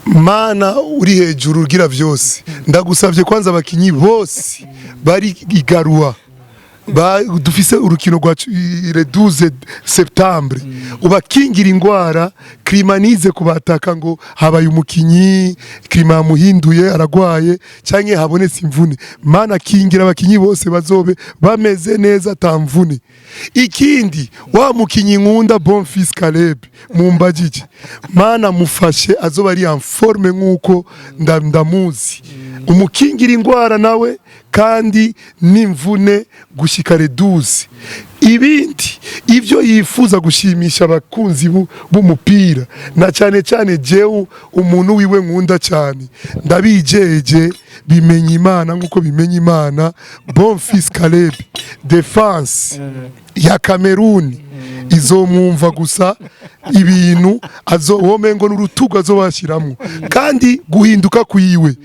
mana uri hejuru ugira byose ndagusavye kwanza abakinyi bose bari igarua dufise urukino rwa le 12 septembre ubakingira ingwara klimanize kubataka ngo habaye umukinyi klima muhinduye aragwaye canke habonetse imvune mana kingira abakinyi bose bazobe bameze neza tamvune ikindi wa mukinyi nkunda bon fils Caleb mumbajije mana mufashe azoba ari en forme nkuko ndamuzi umukingira ingwara nawe kandi n'imvune gushika le 12 ibindi ivyo yifuza gushimisha abakunzi b'umupira na cyane jewe umuntu wiwe nkunda cyane ndabijeje bimenye Imana nkuko bimenye Imana bon fils Caleb defense ya Cameroun izomwumva gusa ibintu womengo n'urutugo azobashiramwo kandi guhinduka kuyiwe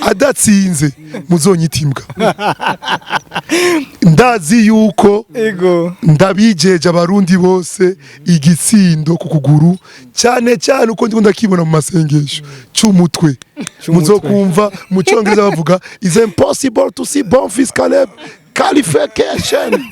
adatsinze muzonyitimbwa ndazi yuko ndabijeje abarundi bose igitsindo ku kuguru cyane uko ndikunda kibona mu masengesho cy'umutwe muzokumva mu cyongereza bavuga is impossible to see bon fils Caleb qualification.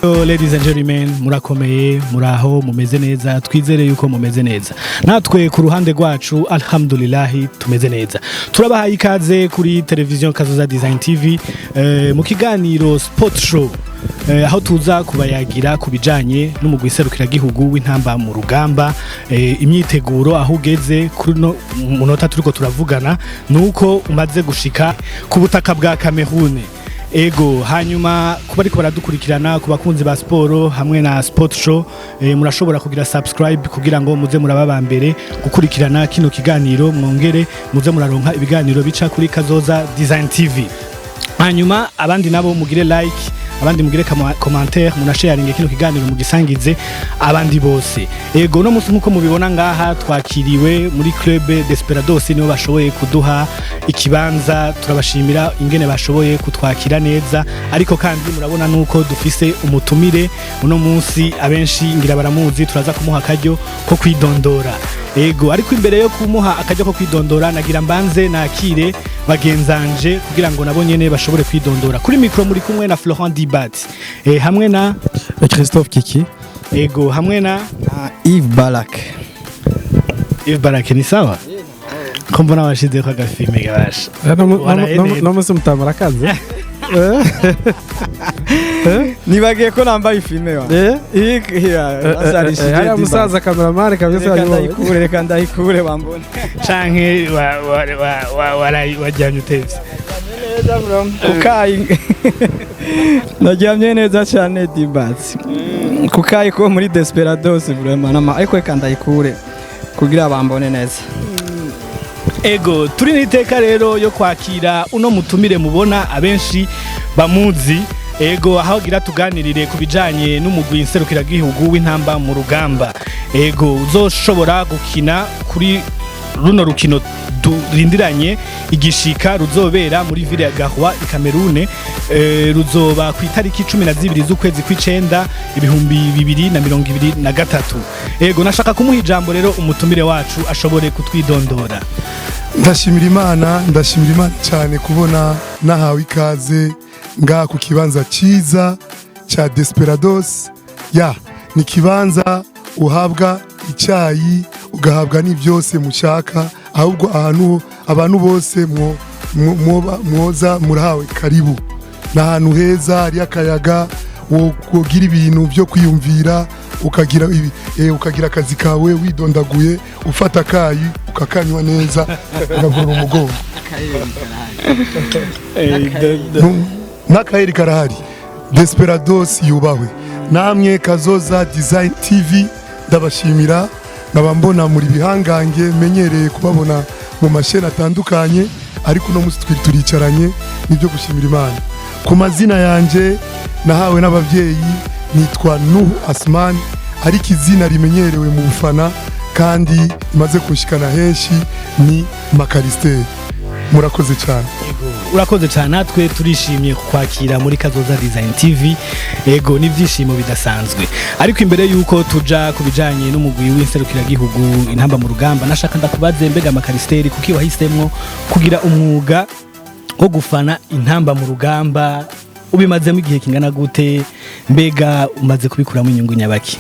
Ladies and gentlemen, murakomeye muraho mumeze neza twizere yuko mumeze neza natwe ku ruhande rwacu alhamdulillah tumeze neza turabahaye ikaze kuri televiziyo Kazoza Design TV mu kiganiro Sport Show aho tuza kubayagira kubijanye n'umugwi serukira gihugu w'Intamba mu Rugamba imyiteguro aho ugeze kuri no munota turiko turavugana nuko umaze gushika ku butaka bwa Cameroun. Ego hanyuma kuba ariko baradukurikirana ku bakunzi ba sport hamwe na Sport Show murashobora kugira subscribe kugira ngo muze murababa mbere gukurikirana kino kiganiro mwongere muze muraronka ibiganiro bica kuri Kazoza Design TV. Hanyuma abandi nabo mugire like abandi mugire commentaire munasharinge kino kiganiro mugisangize abandi bose. Ego no musi nkuko mubibona ngaha twakiriwe muri Club Desperados nibo bashoboye kuduha ikibanza turabashimira ingene bashoboye kutwakira neza ariko kandi murabona nuko dufise umutumire uno munsi abenshi ngira baramuzi turaza kumuha akaryo ko kwidondora. Ego ariko imbere yo kumuha akaryo ko kwidondora nagira mbanze nakire bagenzanje kugira ngo nabo nyene bashobore kwidondora. Kuri micro muri kumwe na Florent Dibat hamwe na Christophe Kiki. Ego hamwe na Yves Balak. Yves Balak ni sawa? Kombona washize kwa gafilme gabasha. No musi mutamara kazi. Nibagiye ko nambaye ifilme wa. Aya musaza cameraman kabisa reka ndayikure bambone. Canke wajyanye utevye. Neza bro. Kukayi. Najyamye neza cyane Dibatsi. Kukayi ko muri Desperados vraiment ariko reka ndayikure kugira bambone neza. Ego turi niteka rero yo kwakira uno mutumire mubona abenshi bamuzi. Ego aho gira tuganirire kubijanye n'umugwi nserukira gihugu w'Intamba mu Rugamba. Ego uzoshobora gukina kuri runo rukino durindiranye igishika ruzobera muri ville ya Gahwa i Cameroun ruzoba ku itariki 12 z'ukwezi kw'icenda 2023. Ego nashaka kumuha ijambo rero umutumire wacu ashobore kutwidondora. Ndashimira Imana cyane kubona nahawe ikaze nga ku kibanza ciza cha Desperados ni kibanza uhabwa icyayi ugahabwa n'ivyose mushaka ahubwo abantu bose mwoza murahawe karibu n'ahantu heza ari akayaga wogira ibintu byo kwiyumvira ukagira akazi kawe widondaguye ufata kayi ukakanywa neza ugagorora umugongo n'akaheri karahari. Desperados yubahwe namwe Kazoza Design TV ndabashimira nkaba mbona muri bihangange menyereye kubabona mu masheni atandukanye ariko no musi turicaranye nibyo gushimira Imana. Ku mazina yanje nahawe n'abavyeyi nitwa Nuhu Asman, ariko izina rimenyerewe mu bufana kandi imaze kunshikana henshi ni Mackallister. Murakoze cyane. Urakoze cyane, natwe turishimye kukwakira muri Kazoza Design TV. Ego n'ivyishimo bidasanzwe. Ariko imbere yuko tuja kubijanye n'umugwi w'inserukira gihugu Intamba mu Rugamba, nashaka ndakubaze mbega Mackallister kuki wahisemwo kugira umwuga wo gufana Intamba mu Rugamba, ubimazemo igihe kingana gute, mbega umaze kubikuramo inyungu nyabaki?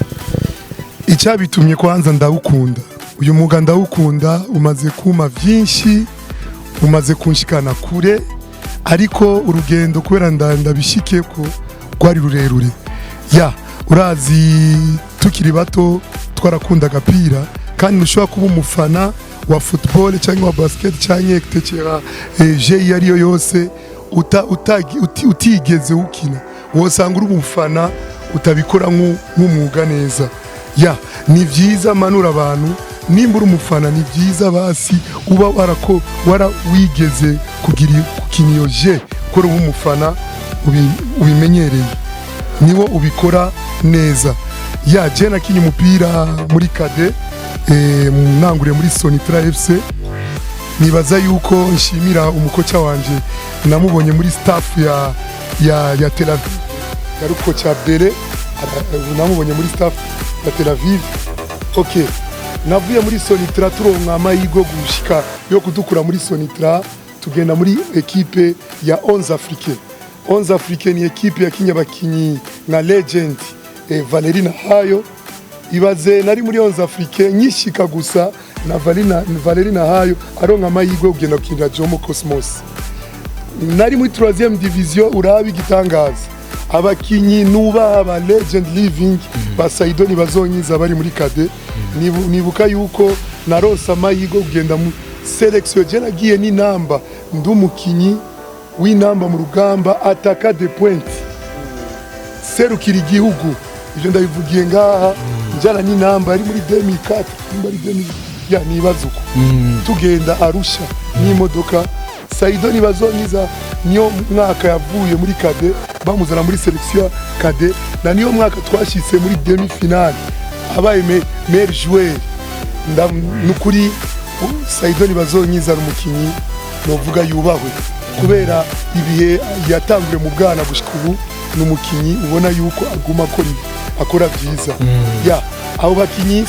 Icyabitumye kwanza ndawukunda, uyu mwuga ndawukunda, umaze kuma vyinshi, umaze kunshikana kure, ariko urugendo kubera ndabishike ko rwari rurerure. Urazi tukiri bato twarakunda agapira, kandi ushobora kuba umufana wa football cyangwa wa basket cyangwa tekera je yariyo yose utigeze ukina, wosanga uri umufana utabikora nk'umwuga neza. Ni vyiza manura abantu, nimba uri umufana ni vyiza basi uba wigeze kugira kukiniyo je kora umufana ubimenyereye niwo ubikora neza. Je nakinye umupira muri kade nanguriye muri Sonitra FC. Nibaza yuko nshimira umukoca wanje namubonye muri staff ya Tel Aviv, yaruko cha Bere namubonye muri staff ya Tel Aviv. Navuye muri Sonitra turonka amayigo gushika yo kudukura muri Sonitra tugenda muri equipe ya 11 Africain. 11 Africain ni equipe ya kinyabakinyi na legend Valeri Nahayo. Ibaze nari muri 11 Africain nyishika gusa na Valeri Nahayo aronka amayigo kugenda kukinira Jomo Cosmos. Nari muri 3e division, urabi gitangaza abakinyi nuba aba legend living basaido ntibazonkiza bari muri kade. Nibuka yuko narosa amayigo kugenda mu selection, je nagiye n'Intamba ndumukinyi w'Intamba mu Rugamba ataka de pointe serukira igihugu. Ivyo ndabivugiye ngaha, njana n'Intamba ari muri 2004 muri 2000 nibazuko tugenda Arusha n'imodoka. Saido ntibazonkiza niyo mwaka yavuye muri kade bamuzana muri selection kade, na niyo mwaka twashitse muri demi finale abaye meilleur joueur. Nukuri Saido ntibazonkiza umukinyi novuga yubahwe kubera ibihe yatangure mu bwana gushika ubu, n'umukinyi ubona yuko aguma akora vyiza. Abo bakinyi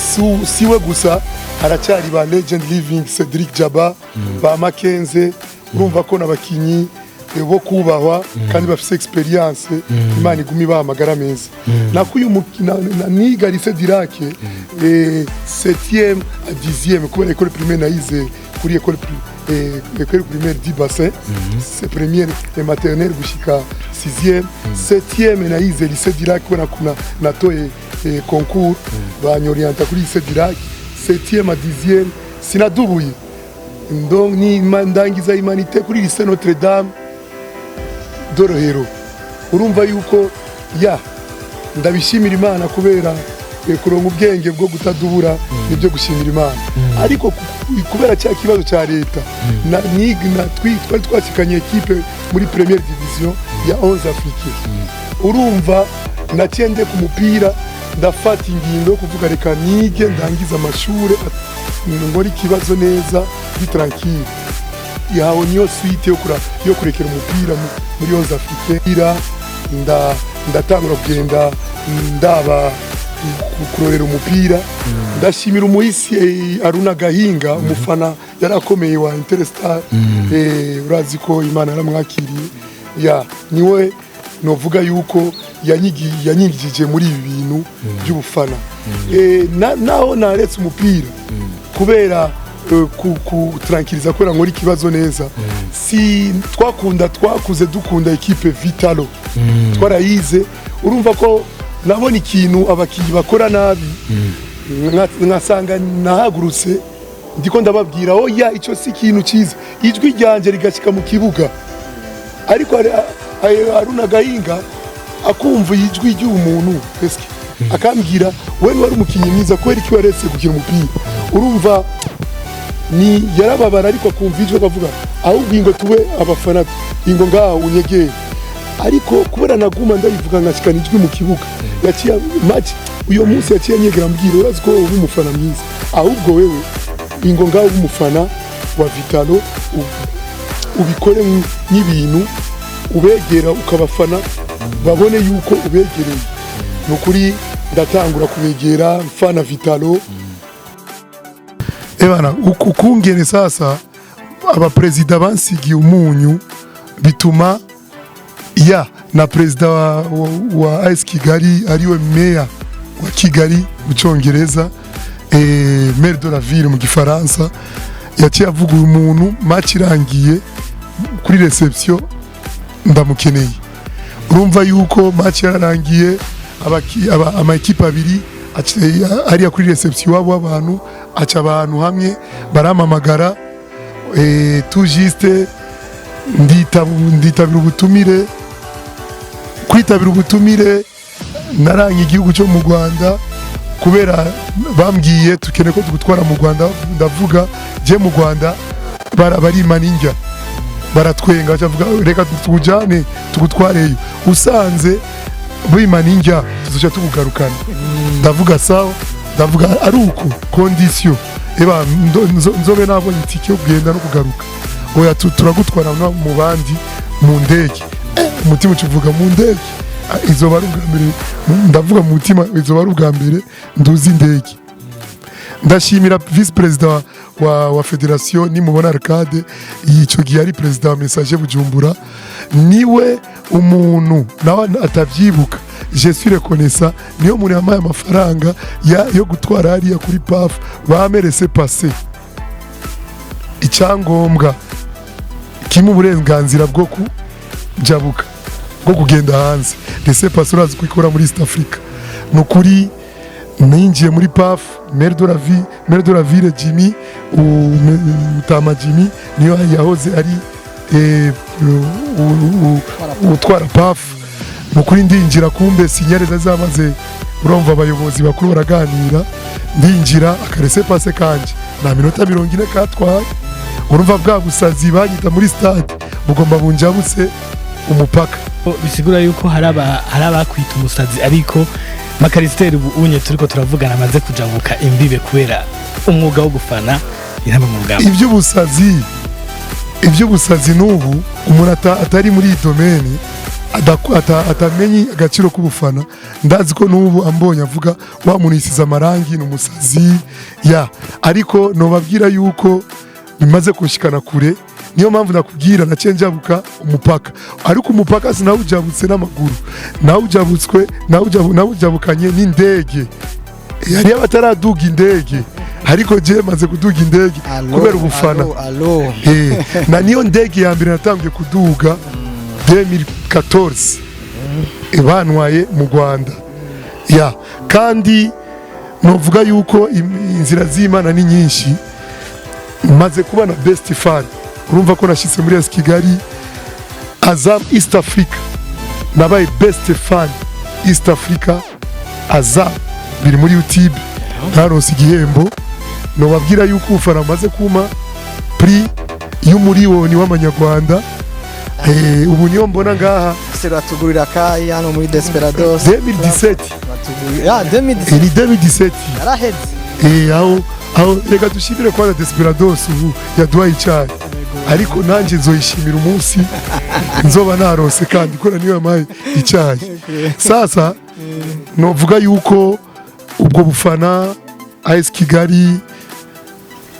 siwe gusa, haracyari ba legend living Cédrick Jaba, ba Makenze. Urumva ko nabakinyi bo kubahwa kandi bafise experience. Imana igumi bahamagara meza. Nakuyu niga lycée Cédrick 7e à 10e kubera école primaire nayize kuri école primaire du bassin. C'est première et maternelle gushika 6e. 7e nayize lycée Cédrick kubera kuna natoye concours banyorienta kuri lycée Cédrick. 7e à 10e sinadubuye. Donc ni mandangiza humanité kuri lycée Notre Dame d'Orohero. Urumva yuko ndabishimira Imana kubera kuronka ubwenge bwo gutadubura nibyo gushimira Imana. Ariko kubera cya kibazo cya leta twari twakikanye equipe muri première division ya 11 Africain. Urumva nacyende ku mupira ndafata ingingo kuvuga reka nige ndangiza amashure ngori ikibazo neza bi tranquille. Yaho niyo suite yo kurekera umupira muri 11 Africain. Ndatangura kugenda ndaba kurorera umupira. Ndashimira umuhisi Aruna Gahinga, umufana yarakomeye wa Interstar. Urazi ko Imana yaramwakiriye. Niwe novuga yuko yanyigije muri ibi bintu by'ubufana. Naho naretse umupira kubera kutranquiliza kubera nkora ikibazo neza. Si twakuze dukunda equipe Vitalo, twarayize. Urumva ko nabona ikintu abakinyi bakora nabi, nkasanga nahagurutse ndiko ndababwira ico si ikintu cyiza, ijwi ryanje rigashika mu kibuga. Ariko Aruna Gahinga akumva ijwi ry'umuntu, eske akambwira we wari umukinnyi mwiza kubera iki waretse gukina umupira urumva ni yarababara ariko akumva ijwi akavuga ahubwo ingo tube abafana ingo ngaho unyegere ariko kubera naguma ndabivuga nkashikana ijwi mu kibuga yaciye match uyo munsi yaciye nyegera mbwira urazi ko uri umufana mwiza ahubwo wewe ingo ngaho umufana wa Vitalo ubikore n'ibintu ubegera ukabafana babone yuko ubegereye nukuri ndatangura kubegera mfana Vitalo ebana ukungene sasa abaperezida bansigiye umunyu bituma ya na perezida wa AS Kigali ariwe meya wa Kigali mu Cyongereza maire de la ville mu Gifaransa yaciye avuga umuntu match irangiye kuri reception ndamukeneye urumva yuko match yararangiye ama equipe abiri ari kuri reception wabo abantu aca abantu hamwe baramamagara tout juste nditabira ubutumire kwitabira ubutumire naranye igihugu cyo mu Rwanda kubera bambwiye tukene ko tugutwara mu Rwanda ndavuga je mu Rwanda barimana injya baratwenga bavuga reka tujane tugutwareyo usanze bimana injya tuzoca tugugarukana ndavuga sawa ndavuga ari uko condition eba nzobe nabonye itike yo kugenda no kugaruka oya turagutwara mu bandi mu ndege umutima ukivuga mu ndege izo bari ubwambere ndavuga mu mutima izo bari ubwambere nduzi indege ndashimira vice president wa federation nimubona Arcade yico gihe ari president wa message Bujumbura niwe umuntu nawe atavyibuka je suis reconnaissant niyo muri amaye amafaranga yo gutwara hariya kuri PAF bamerese passer icyangombwa kimu uburenganzira bwo kujabuka bwo kugenda hanze laissez passer urazi kwikora muri East Africa nukuri ninjiye muri PAF maire de la ville Jimmy utama Jimmy niyo yahoze ari utwara PAF nukuri ndinjira kumbe sinyare zamaze urumva abayobozi bakuru baraganira ndinjira akarese passe kanje na minota 40 katwaye urumva bwa busazi banyita muri stade bugomba bunjabutse umupaka bisigura yuko hari abakwita umusazi ariko Mackallister unye turiko turavugana amaze kujabuka imbibe kubera umwuga wo gufana inama mu rugamba iby'ubusazi n'ubu umuntu atari muri domaine atamenye agaciro k'ubufana ndazi ko n'ubu ambonye avuga wa muntu yisize amarangi n'umusazi ya ariko nobabwira yuko bimaze kushikana kure niyo mpamvu nakubwira naciye njabuka umupaka ariko umupaka sinawujabutse n'amaguru nawujabukanye n'indege yari abataraduga indege ariko je maze kuduga indege kubera ubufana na niyo ndege ya mbere natangiye kuduga 2014 ibantwaye mu Rwanda ya kandi novuga yuko inzira z'Imana ni nyinshi maze kuba na best fan urumva ko nashitse muri AS Kigali Azam East Africa nabaye best fan East Africa Azam biri muri YouTube ntaronse igihembo nobabwira yuko ufana maze kuma prix y'umuriyoni w'amanyarwanda ubu niyo mbona ngaha seratugurira kai hano muri Desperados 2017 ya 2017 yaraheze aho reka dushimire kwa Desperados ubu yaduhaye icyayi ariko nanjye nzoyishimira umunsi nzoba narose kandi kora niyo yamaye icyayi sasa novuga yuko ubwo bufana AS Kigali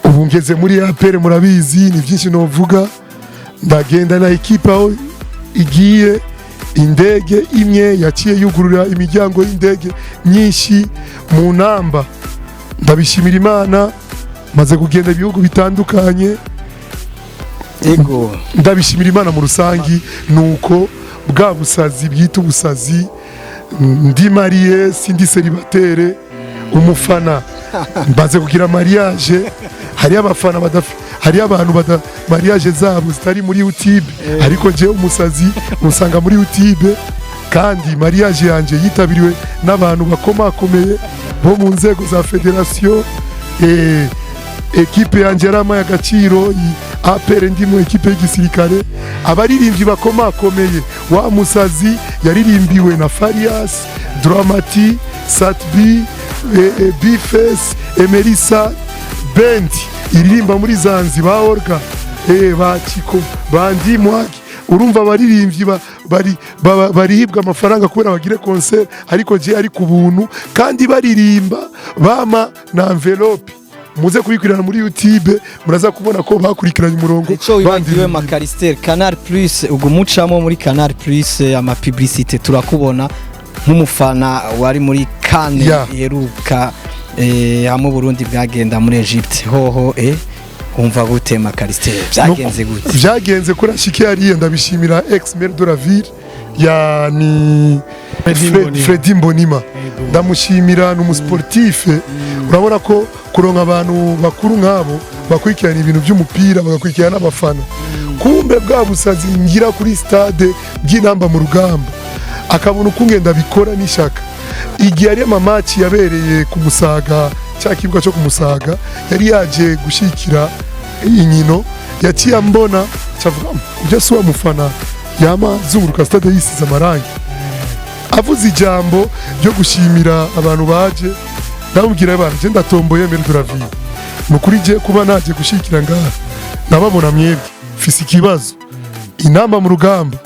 ubu ngeze muri APR murabizi ni byinshi novuga ndagenda na ekipa aho igiye indege imwe yaciye yugurura imiryango y'indege nyinshi mu Ntamba ndabishimira Imana maze kugenda ibihugu bitandukanye ego ndabishimira Imana mu rusangi nuko bwa busazi bwita ubusazi ndi mariye sindi célibataire umufana mbaze kugira mariage hari abafana hari abantu mariage zabo zitari muri YouTube ariko je umusazi usanga muri YouTube kandi mariage yanje yitabiriwe n'abantu bakomakomeye bo mu nzego za federation. Ekipe yanje yaramaye agaciro, APR ndimo ekipe y'igisirikare, abaririmbyi bakomakomeye, wa musazi yaririmbiwe na Farias, Dramati, Satbi, Bifes, Emerisa Band iririmba muri Zanzibar, Orga, Bachiko, Bandi Mwaki. Urumva abaririmbyi barihibwa amafaranga kubera bagire concert, ariko je ari ku buntu kandi baririmba bama na envelope. Muze kubikurana muri YouTube muraza kubona ko bakurikiranye umurongo. Ico wibagiwe Mackallister, Canal Plus ugumucamo muri Canal Plus ama publicité turakubona nk'umufana wari muri Cannes yeruka hamwe Burundi bwagenda muri Egypte. Hoho umva gute Mackallister, byagenze gute? Byagenze kuri ashiki yari ndabishimira ex maire de la ville ya ni Frederick Mbonima, ndamushimira n'umusportif. Urabona ko kuronka abantu bakuru nk'abo bakurikirana ibintu by'umupira bagakurikirana n'abafana, kumbe bwa busazi ngira kuri stade by'Intamba mu Rugamba akabona ukungenda bikora n'ishaka. Igihe ari amamaci yabereye ku Musaga, cya kibuga cyo ku Musaga, yari yaje gushikira inkino, yaciye ambona cyavuga ujya suwa mufana yama zunguruka stade yisize amarangi, avuze ijambo ryo gushimira abantu baje. Ndamubwira abantu je ndatomboye mbere turaviye mukuri je kuba naje gushikira ngaha nababona mwebwe fisi kibazo Intamba mu Rugamba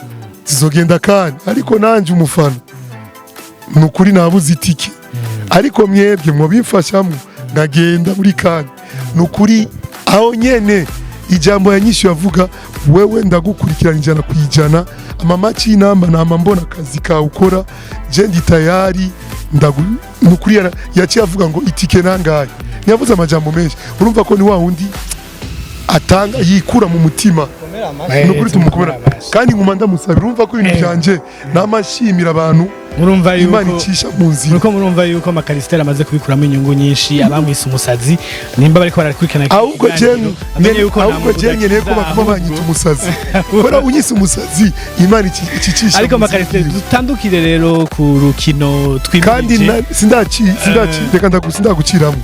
zizogenda kandi, ariko nanje umufana nukuri nabuze itike, ariko mwebwe mwo bimfashamo ngagenda muri kandi nukuri. Aho nyene ijambo yanyishu yavuga wewe ndagukurikirana ijana kwijana, amamaci y'Intamba nama mbona akazi ka ukora, je ndi tayari nukuri. Yaciye avuga ngo itike nangaye, nyavuze amajambo menshi. Urumva ko ni wa wundi atanga yikura mu mutima nukuri tumukomera kandi nkuma ndamusabira. Urumva ko ibintu byanje namashimira abantu, murumva yuko Imana icisha mu nzira. Nuko murumva yuko Mackallister amaze kubikuramo inyungu nyinshi, abamwise umusazi nimba bariko barakurikirana. Ahubwo je nkeneye ko bakuma banyita umusazi, kora unyise umusazi Imana icisha. Ariko Mackallister dutandukire rero ku rukino kandi reka ndaguciramo.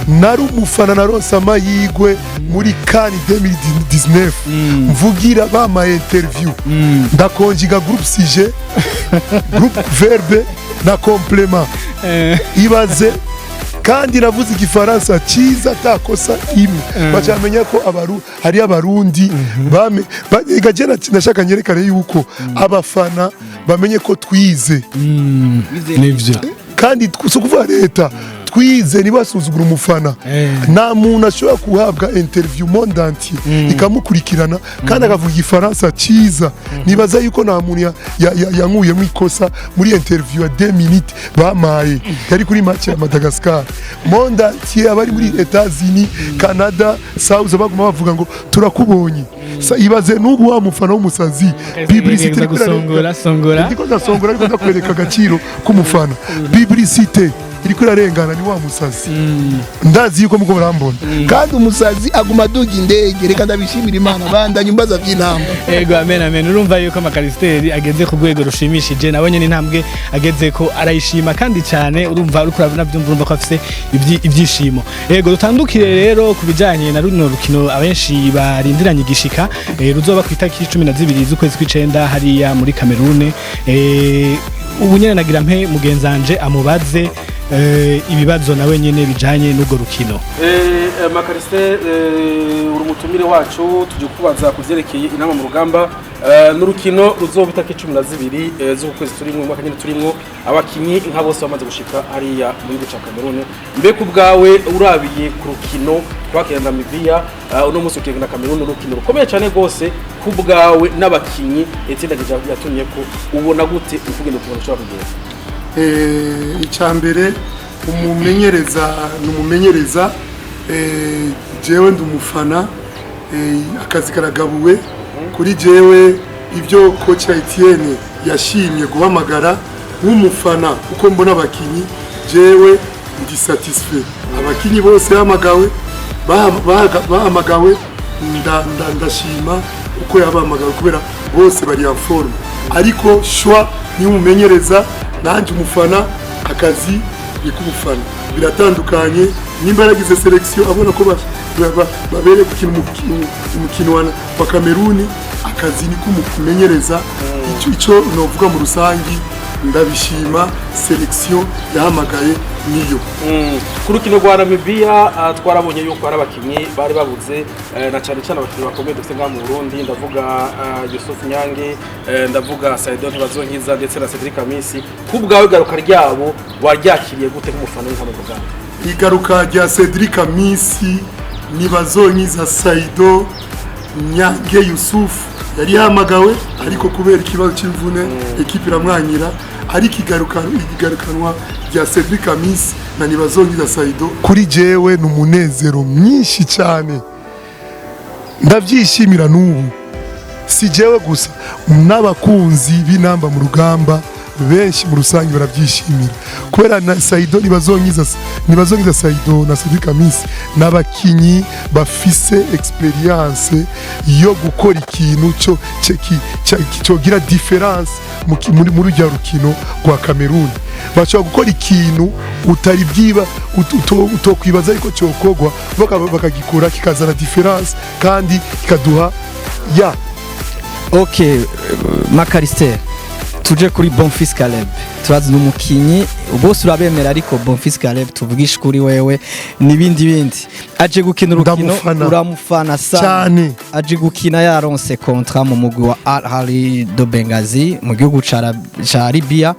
Nari umufana naronse amahirwe muri Cannes 2019 mvugira bama interview, ndakonjiga groupe sujet groupe verbe na complement ibaze, kandi navuze igifaransa cyiza takosa imwe. Bacamenya ko hari abarundi igajena nashaka nyerekane yuko abafana bamenye ko twize nivyo, kandi kuvuga leta twize ntibasuzugura umufana. Nta muntu ashobora kuhabwa interview monde entier ikamukurikirana kandi akavuga igifaransa cyiza. Nibaza yuko nta muntu yankuyemo ikosa muri interview ya 2 minutes bamaye, yari kuri match ya Madagascar. Monde entier abari muri Etats-Unis, Canada, South baguma bavuga ngo turakubonye. Ibaze n'ubu wa mufana w'umusazi publicité songora ndiko ndasongora, ariko ndakwereka agaciro k'umufana. Publicité iriko irarengana ni wa musazi. Ndazi yuko muko barambona kandi umusazi aguma aduga indege. Reka ndabishimira Imana bandanye imbaza by'Intamba. Ego amen amen. Urumva yuko Mackallister ageze ku rwego rushimishije, nabonye n'intambwe ageze ko arayishima kandi cyane. Urumva uriko urabona byumva, urumva ko afise ibyishimo. Ego dutandukire rero kubijanye na runo rukino abenshi barindiranye igishika, ruzoba ku itariki 12 z'ukwezi kw'icenda hariya muri Cameroun. Ubu nyene nagira mpe mugenzanje amubaze ibibazo nawe nyene bijanye n'ubwo rukino. Mackallister, uri umutumire wacu tujye kubaza kuvyerekeye Intamba mu Rugamba. N'urukino ruzoba itariki 12 z'ukwezi turimo mwaka nyene turimo, abakinyi nka bose bamaze gushika hariya muri gica Cameroun. Mbe ku bwawe urabiye ku rukino twakenda Namibia, uno munsi ukigenda Cameroun, urukino rukomeye cyane gose ku bwawe n'abakinyi etsinda yatumye ko ubona gute ukugenda kubona cyo kugenda? Icyambere umumenyereza jewe ndumufana, akazi karagabuwe kuri jewe. Ibyo coach Etienne yashimye guhamagara nk'umufana uko mbona abakinyi, jewe ndi satisfait. Abakinyi bose bahamagawe ndashima uko yabahamagawe kubera bose bari en forme, ariko shwa niba umumenyereza nanjye umufana akazi ni k'umufana biratandukanye nimba yaragize selection abona ko babereye gukina umukino wa Cameroun akazi ni k'umumenyereza icyo novuga mu rusangi ndabishima selection yahamagaye niyo ku rukino rwa Namibia twarabonye yuko ari abakinnyi bari babuze na cyane cyane abakinnyi bakomeye dufite ngaha mu Burundi ndavuga Yusuf Nyange ndavuga ntibazonkiza ndetse na Cédrick kubwawe garuka ryabo waryakiriye gute nk'umufana w'Intamba? igaruka rya Cédrick ntibazonkiza Saido Nyange Yusuf yari yahamagawe ariko kubera ikibazo cy'imvune ekipe iramwanyira ariko igarukanwa rya Cédrick na ntibazonkiza Saido kuri jewe n'umunezero mwinshi cyane ndabyishimira n'ubu si jewe gusa n'abakunzi b'Intamba mu rugamba benshi mu rusange barabyishimira kubera na Saido ntibazonkiza Saido na Cédrick n'abakinyi bafise experience yo gukora ikintu cyo gira difference muri rya rukino rwa Cameroun bashobora gukora ikintu utari byiba utokwibaza ariko cyokorwa bakagikora kikazana difference kandi kikaduha Okay, Mackallister tuje kuri Bonfils Caleb turazi n'umukinyi bose urabemera ariko Bonfils Caleb tuvugisha kuri wewe nibindi aje gukina urukino uramufana cyane aje gukina yaronse contrat mu mugwi wa ararahiye do Benghazi mu gihugu ca Libya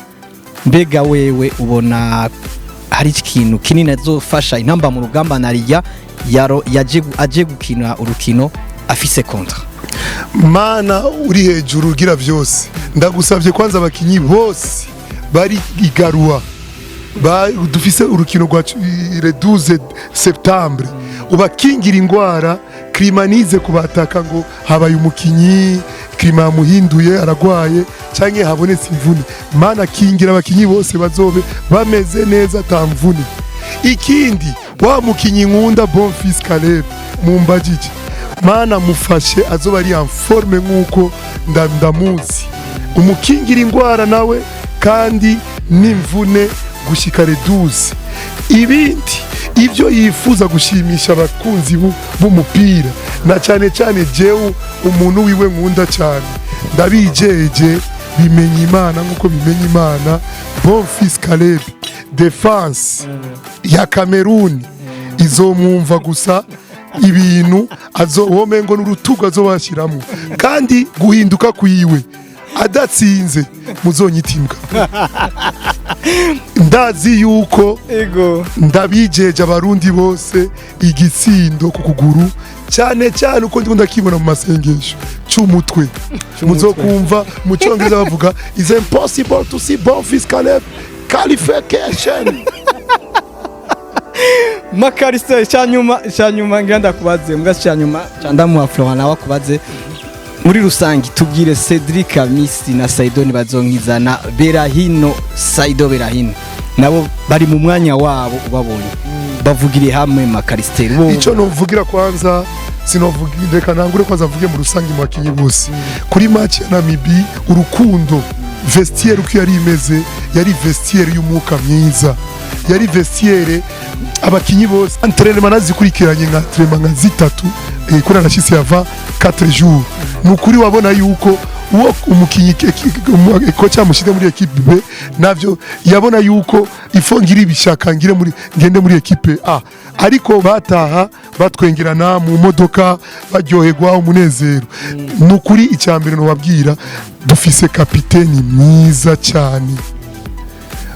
mbega wewe ubona hari ikintu kinini azofasha Intamba mu rugamba nariya aje gukina urukino afise contrat mana uri hejuru ugira byose ndagusabye kwanza abakinyi bose bari igarua dufise urukino rwa le 12 septembre ubakingira ingwara klimanize kubataka ngo habaye umukinyi klima muhinduye aragwaye canke habonetse imvune mana kingira abakinyi bose bazobe bameze neza tamvune ikindi wa mukinyi nkunda Bonfils Caleb mumbajije mana mufashe azoba ari en forme nkuko ndamuzi umukingira ingwara nawe kandi n'imvune gushika le 12 ibindi ibyo yifuza gushimisha abakunzi b'umupira na cyane cyane jewe umuntu wiwe nkunda cyane ndabijeje bimenye Imana nkuko bimenye Imana Bonfils Caleb defense ya Cameroun izomwumva gusa ibintu womengo n'urutugu azobashiramo kandi guhinduka kwiwe adatsinze muzonyitimbwa ndazi yuko ndabijeje abarundi bose igitsindo ku kuguru cyane cyane uko ndakibona mu masengesho cy'umutwe muzokumva mu cyongereza bavuga is impossible to see Bonfils Caleb qualification. Mackallister cyanyuma ngenda kubaze mbwa cyanyuma cyandamu Florent nawe kubaze muri rusangi tubwire Cédrick na Saido ntibazonkiza na Berahino Saido Berahino nabo bari mu mwanya wabo ubabonye bavugire hamwe Mackallister ico novugira kwanza sinovugire nangure kwanza mvuge mu rusangi mu bakinyi bose kuri match ya Namibia urukundo vestiaire uko yari imeze yari vestiaire y'umuka myiza yari vestiaire abakinyi bose entraînement nazikurikiranye nka entraînement nka zitatu kuri arashise yava 4 jours nukuri wabona yuko uwo umukinyi kocha mushide muri equipe B navyo yabona yuko ifongira ibishaka ngende muri equipe A ariko bataha batwengerana mu modoka baryoherwa umunezero nukuri icyambere no wabwira dufise kapiteni mwiza cyane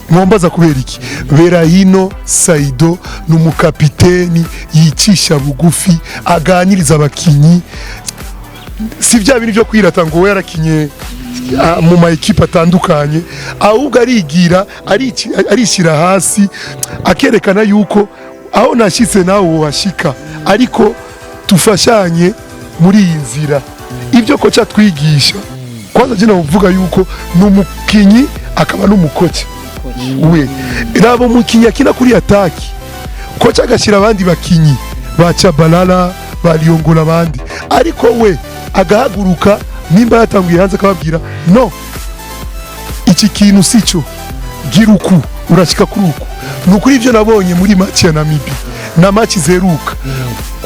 mwombaza kubera iki Berahino Saido n'umukapiteni yicisha bugufi aganiriza abakinyi si bya bintu byo kwirata ngo yarakinye mu ma equipe atandukanye ahubwo arigira arishira hasi akerekana yuko aho nashitse nawo washika ariko tufashanye muri iyi nzira ibyo kocha twigisha kwanza jina uvuga yuko n'umukinyi akaba n'umukocha we rabo mukinyi akina kuri ataki kocha agashira abandi bakinyi baca balala baliongola abandi ariko we agahaguruka nimba yatanguye hanze akababwira no iki kintu sico gira uku urashika kuri uku nukuri ivyo nabonye muri match ya Namibia na match zeruka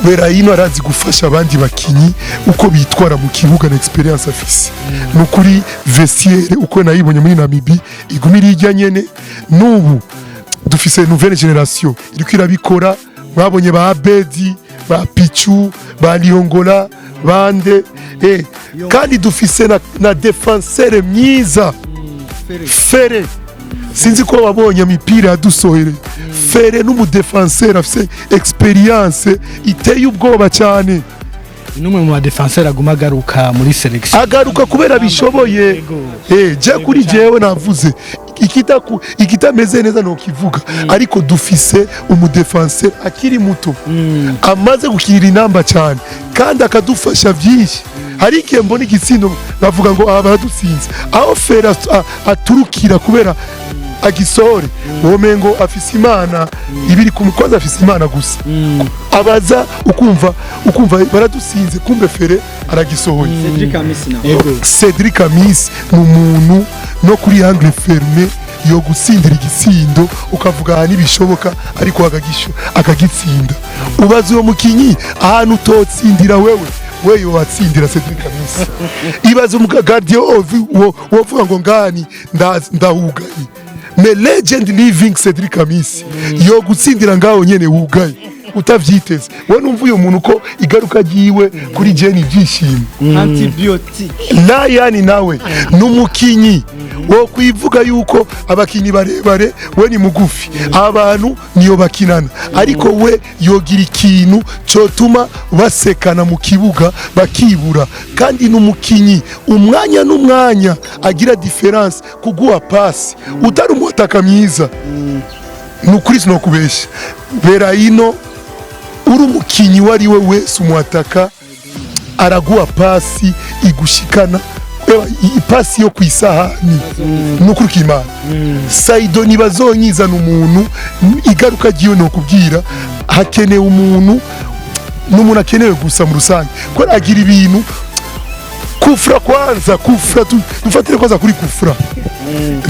Berahino arazi gufasha abandi bakinyi uko bitwara mu kibuga na experience afise nukuri vestiaire uko nayibonye muri Namibia igumira ijya nyene nubu dufise nouvelle génération iriko irabikora mwabonye ba Abedi ba Pichu ba Liongola bande kandi dufise na defenseur myiza Fere sinzi ko wabonye imipira yadusohere Fere n'umudefenseur afise experience iteye ubwoba cyane numwe mu defenseur aguma agaruka muri selection agaruka kubera bishoboye je kuri jewe navuze ikitameze neza no kivuga ariko dufise umudefenseur akiri muto amaze gukira inamba cyane kandi akadufasha byinshi hari igihe mbona igitsindo bavuga ngo abadutsinze aho Fera aturukira kubera agisore womengo afise imana ibiri kumukwaza afise imana gusa abaza ukumva baradusinze kumbe Fere aragisohoye Cédrick Amisi n'umuntu no kuri angle fermé yo gutsindira igitsindo ukavuga n'ibishoboka ariko akagitsinda ubaza uwo mukinyi ahantu utotsindira wewe watsindira Cédrick Amisi ibaza umugardien wovuga ngo ngani ndahugaye me legend living Cédrick Amisi yo gutsindira ngaho nyene wugaye utavyiteze we numva uyu muntu ko igaruka giwe kuri Jenny byishimo antibiotique la yani nawe numukinyi wo kwivuga yuko abakinyi barebare we ni mugufi abantu niyo bakinana ariko we yogira ikintu cotuma basekana mu kibuga bakibura kandi numukinyi umwanya n'umwanya agira difference kuguha pass utari umutaka myiza nukuri sinokubesha Berahino uri umukinyi wari we wese umwataka araguha pasi igushikana ipasi yo kwisahani nukuri kimana Saido ntibazonkiza n'umuntu igaruka giye no kubwira hakeneye umuntu n'umuntu akenewe gusa mu rusange ko agira ibintu kufra kwanza dufatire kwanza kuri kufra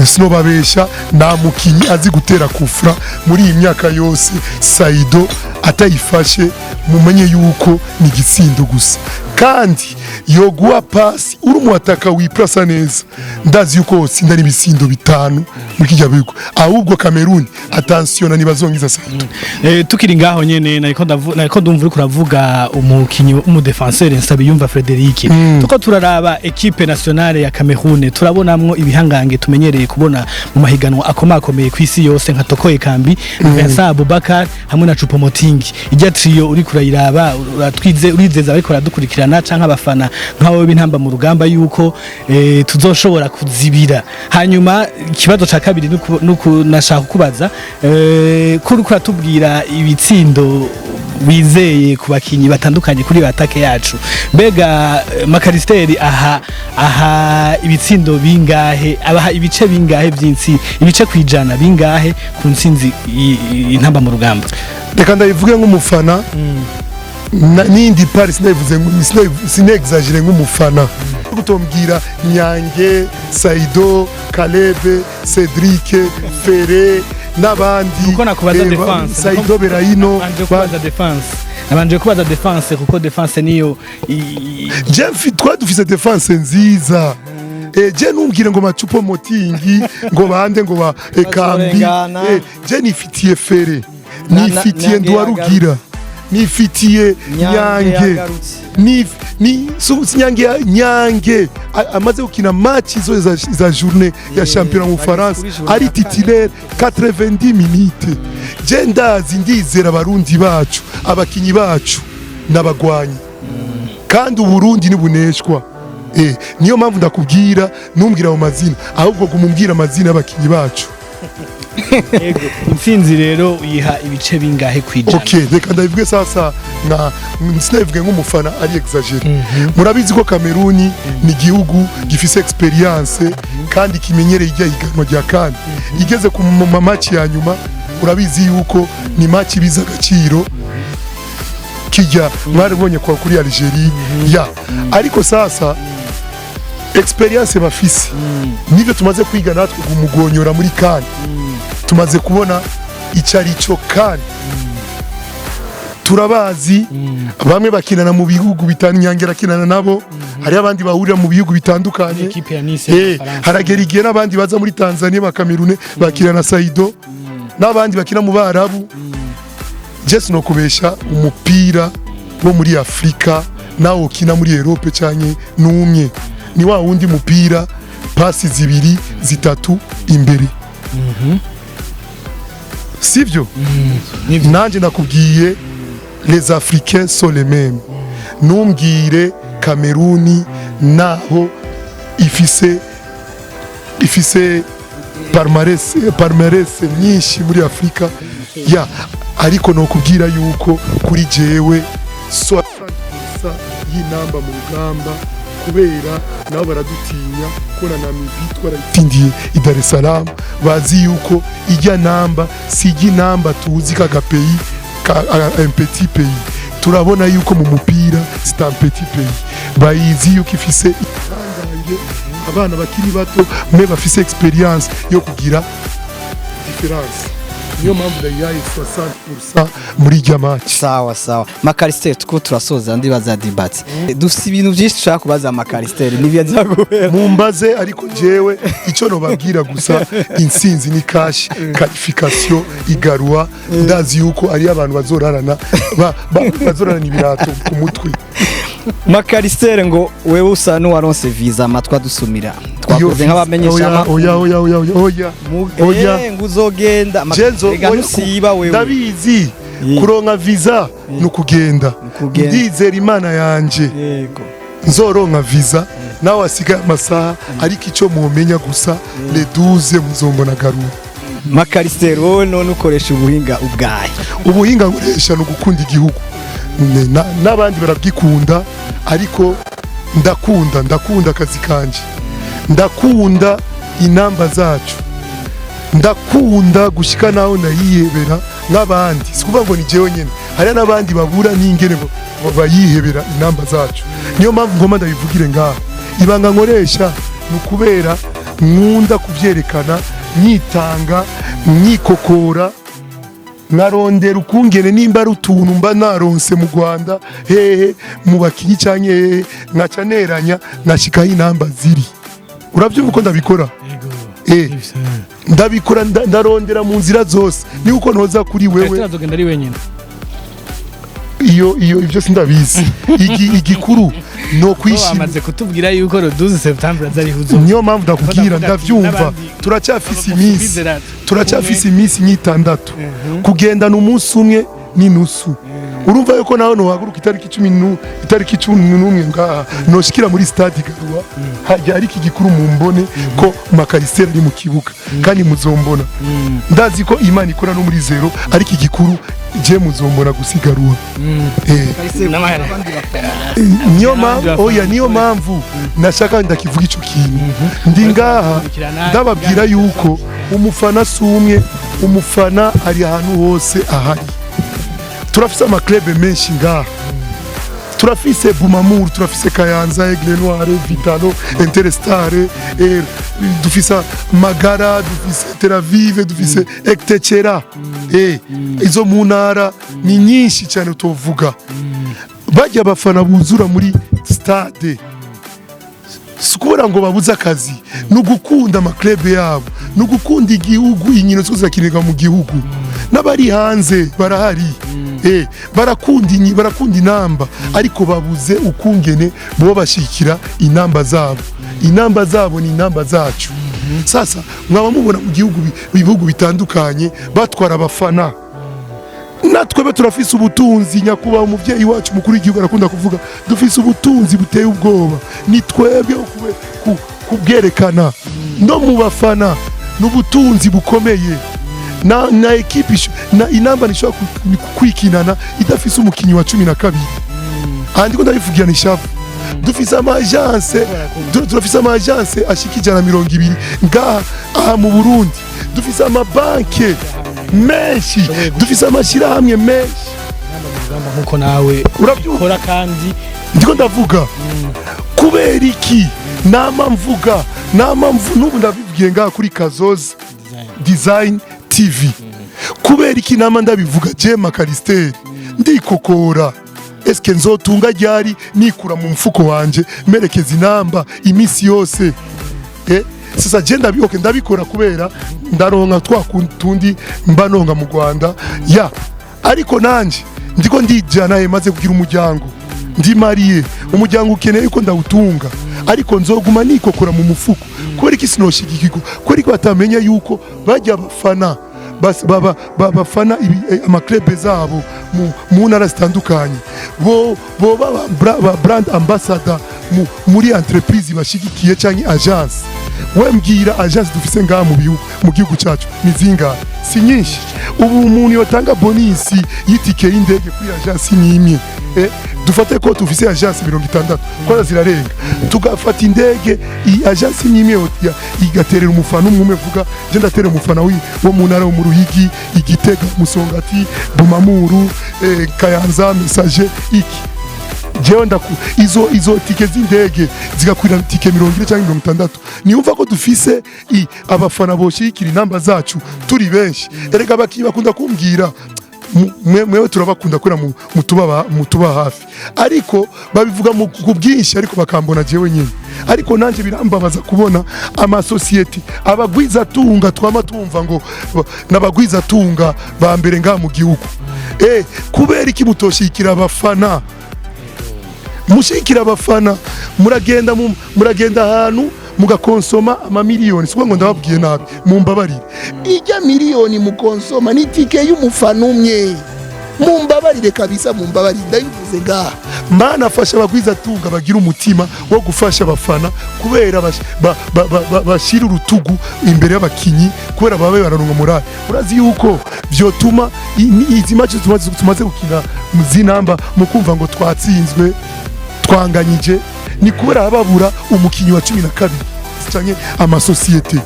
sino babesha nta mukinyi azi gutera kufra muri iyi myaka yose Saido atayifashe mumenye yuko ni gitsindo gusa kandi yoguha pasi uri umwataka wiprasa neza ndazi yuko sinda n'ibisindo bitanu muri kijya bigo ahubwo Cameroun attention na ntibazonkiza Saido tukiri ngaho nyene nariko ndumva uri kuravuga umukinyi umudefenseur Nsabiyumva Frederick tuko turaraba equipe nationale ya Cameroun turabonamwo ibihangange tumenyereye kubona mu mahiganwa akomakomeye kwisi yose nka Tokoye Kambi Vincent Abubakar hamwe na Choupo-Moting ijya trio uri kurayiraba urizeza ariko radukurikirana canka abafana nkawo b'intamba mu rugamba yuko tuzoshobora kuzibira hanyuma ikibazo ca kabiri nuko nashaka kubaza kuri kuratubwira ibitsindo wizeye ku bakinyi batandukanye kuri batake yacu mbega Mackallister aha ibitsindo bingahe abaha ibice bingahe by'intsi ibice kwijana bingahe ku ntsinzi intamba mu rugamba reka ndabivuge nk'umufana n'indi Paris sinexagere nk'umufana gutombwira Nyange Saido Calebe Cédric Fere nabandi uko nakubaza defense Saido Berahino nabanje kubaza defense kuko defense niyo Jeff dufise defense nziza je numbwire ngo Choupo-Moting ngo bande ngo ba Kambi je nifitiye Fere nifitiye Ndwarugira nifitiye Nyange Nyange amaze gukina match zo za journée ya championnat mu France ari titulaire 90 minutes je ndazi ndizera abarundi bacu abakinyi bacu nabagwanyi kandi uburundi ni buneshwa niyo mpamvu ndakubwira numbwira mu mazina ahubwo gumumbwira amazina y'abakinyi bacu Ego intsinzi rero yiha ibice bingahe kwijana reka ndabivuge sasa na sinabivuge nk'umufana ari exagere murabizi ko Cameroun ni igihugu gifise experience kandi kimenyereye ijya higanwa rya CAN igeze ku match ya nyuma murabizi yuko ni match biza agaciro kijya mwaribonye kwa kuri Algeria ariko sasa experience bafise nivyo tumaze kwiga natwe kumugonyora muri kan tumaze kubona icarico kan turabazi bamwe bakinana mu bihugu bitanu Nyange akinana nabo hari abandi bahurira mu bihugu bitandukanye haragera igihe n'abandi baza muri Tanzania ba Cameroun bakinana Saido n'abandi bakina mu Barabu Jesse no kubesha umupira wo muri Afrika nawo ukina muri Europe cyane numye ni wa wundi mupira pasi zibiri zitatu imbere sivyo nanje nakubwiye les Africains sont les mêmes numbwire Cameroun naho ifise palmarès nyinshi muri Afrika ya ariko no kubwira yuko kuri jewe 60% y'inamba mu rugamba kubera nabo baradutinya kona na mibi twarayitsindiye i Dar es Salaam bazi yuko ijya namba sigi namba tuzi kaga pays un petit pays turabona yuko mu mupira c'est un petit pays bayizi yuko ifise itangaje abana bakiri bato me bafise experience yo kugira difference niyo mpamvu ndayihaye 60% muri ijya match. Sawa Mackallister tuko turasoza ndibaza debate dufite ibintu byinshi ushaka kubaza Mackallister nibyazaguhera mumbaze ariko jewe ico no babwira gusa intsinzi ni cash qualification igarua ndazi yuko ari abantu bazorarana bazorarana ibirato ku mutwe. Mackallister ngo wewe usa n'uwaronse visa amatwa dusumira twakoze nk'abamenyesha oya ngo uzogenda rega ntusiba wewe ndabizi kuronka visa nukugenda ndizera Imana yanje yego nzoronka visa nawe asigaye amasaha ariko ico mumenya gusa le 12 muzombona garura. Mackallister wowe none ukoresha ubuhinga nkoresha no gukunda igihugu n'abandi barabwikunda ariko ndakunda akazi kanje ndakunda inamba zacu ndakunda gushika naho nayihebera n'abandi sikuvuga ngo ni jewe nyene hari n'abandi babura n'ingene bayihebera inamba zacu niyo mpamvu ngoma ndabivugire ngaha ibanga nkoresha nukubera nkunda kuvyerekana nyitanga nyikokora narondera ukungene nimba ari utuntu mba naronse mu Rwanda hehe mu bakinyi cyanye hehe nkaca neranya nashikaho inamba ziri uravyumva uko ndabikora ndabikora ndarondera mu nzira zose ni uko ntoza kuri wewe azogenda ari wenyine iyo ibyo sindabizi igikuru no kwishima amaze kutubwira yuko le 12 septembre azari huzo niyo mpamvu ndakubwira ndavyumva turacyafise iminsi nyitandatu kugendana umunsi umwe n'inusu urumva yuko naho no haguruka itariki 11 ngaha noshikira muri stade Garua hajya ari igikuru mu mbone ko Mackallister ari mu kibuga kandi muzombona ndazi ko Imana ikora no muri zero ariko igikuru je muzombona gusigarua niyo mpamvu nashaka ndakivuga ico kintu ndi ngaha ndababwira yuko umufana sumwe umufana ari ahantu hose ahari turafise amaklebe menshi ngaha turafise Bumamuru turafise Kayanza Aigle Noir Vitalo Interstar dufise Magara dufise Tel Aviv dufise Ektechera izo mu ntara ni nyinshi cyane tuvuga bajya abafana buzura muri stade sikubura ngo babuze akazi no gukunda amaklebe yabo no gukunda igihugu inkino zose zakinirwa mu gihugu n'abari hanze barahari barakunda inamba ariko babuze ukungene bo bashikira inamba zabo ni inamba zacu sasa mwaba mubona mu bihugu bitandukanye batwara abafana natwe turafise ubutunzi nyakuba umuvyeyi wacu mukuru w'igihugu arakunda kuvuga dufise ubutunzi buteye ubwoba ni twebwe kubwerekana no mu bafana n'ubutunzi bukomeye na ekipi na inamba nishobora kwikinana idafise umukinyi wa 12 andi ko ndabivugira nishafu dufise ama agence ashika 120 ngaha mu Burundi dufise amabanke menshi dufise amashirahamwe menshi urugamba nkuko nawe ukora kandi ndiko ndavuga kubera iki nama mvuga n'ubu ndabivugiye ngaha kuri Kazoza Design TV kubera iki nama ndabivuga je Mackallister ndikokora eske nzotunga ryari nikura mu mfuko wanje merekeza inamba imisi yose sasa je ndabikora kubera ndaronka twakundi mbanonga mu Rwanda ya ariko nanje ndiko ndijana maze kugira umuryango ndi mariye umuryango ukeneye yuko ndawutunga ariko nzoguma nikokora mu mufuko kubera iki sinoshigikiko kubera iki batamenya yuko bajya bafana bafana amaklebe zabo mu ntara zitandukanye bo ba brand ambassador muri entreprise bashigikiye cyangwa agence we mbwira agence dufise ngaha mu gihugu cyacu ni zingahe si nyinshi ubu umuntu yotanga bonisi y'itike y'indege kuri agence ni imwe dufate ko tufise agence 60 kwa zirarenga tugafata indege agence ni imwe igaterera umufana umwe vuga je ndatera umufana wo mu ntara mu Ruhigi Igitega Musongati Bumamuru Kayanza Message iki jewe izo tike z'indege zigakwira tike 20 cyangwa 60 niyumva ko dufise abafana boshikira inamba zacu turi benshi erega bakunda kumbwira mwewe turabakunda kwera mutuba hafi ariko babivuga ku bwinshi ariko bakambona jewe nyine ariko nanje birambabaza kubona amasosiyete abagwiza tunga twama tumva ngo nabagwiza tunga ba mbere ngaha mu gihugu kubera iki mutoshikira abafana mushikira abafana muragenda ahantu mugakonsoma amamiliyoni siko ngo ndababwiye nabi mumbabarire ijya miliyoni mukonsoma n'itike y'umufana umwe mumbabarire kabisa mumbabarire ndayivuze ngaha mana afasha abagwiza tunga bagira umutima wo gufasha abafana kubera bashira urutugu imbere y'abakinyi kubera babe bararonka morale urazi yuko vyotuma izi match tumaze gukina mu zinamba mu kumva ngo twatsinzwe twanganyije ni kubera babura umukinyi wa 12 cyangwa amasosiyete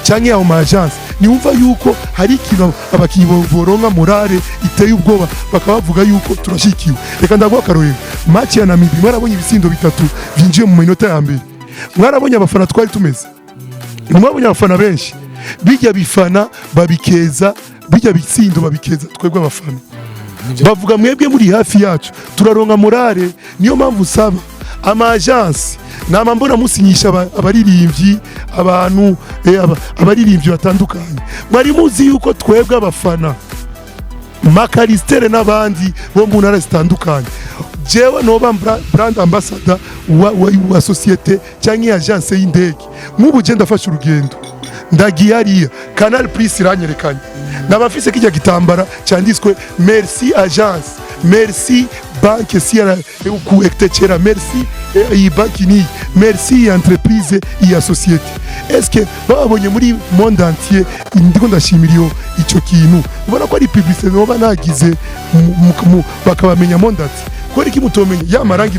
cyangwa ama agence niumva yuko hari ikintu abakinyi boronka morale iteye ubwoba bakabavuga yuko turashikiwe reka ndaguha karorero match ya Namibia mwarabonye ibisindo bitatu vinjiye mu minota ya mbere mwarabonye abafana twari tumeze mwabonye abafana benshi bijya bifana babikeza bijya bitsindo babikeza twebwe abafana bavuga mwebwe muri hafi yacu turaronka morale niyo mpamvu saba ama agence nama mbona musinyisha abaririmbyi abantu abaririmbyi batandukanye mwari muzi yuko twebwe abafana Mackallister n'abandi bo mu ntara zitandukanye jewe noba brand ambassador wa societe cyangwa agence y'indege nk'ubu je ndafasha urugendo ndagiye hariya Canal Plus iranyerekanye nabafise kijya gitambara cyanditswe merci agence merci banque sira ku ektekera merci iyi banki ni merci entreprise iyi societe est-ce babonye muri monde entier ndiko ndashimiriyo icyo kintu ubona ko ari publicité no banagize bakabamenya monde entier ko iki mutomenya ya marangi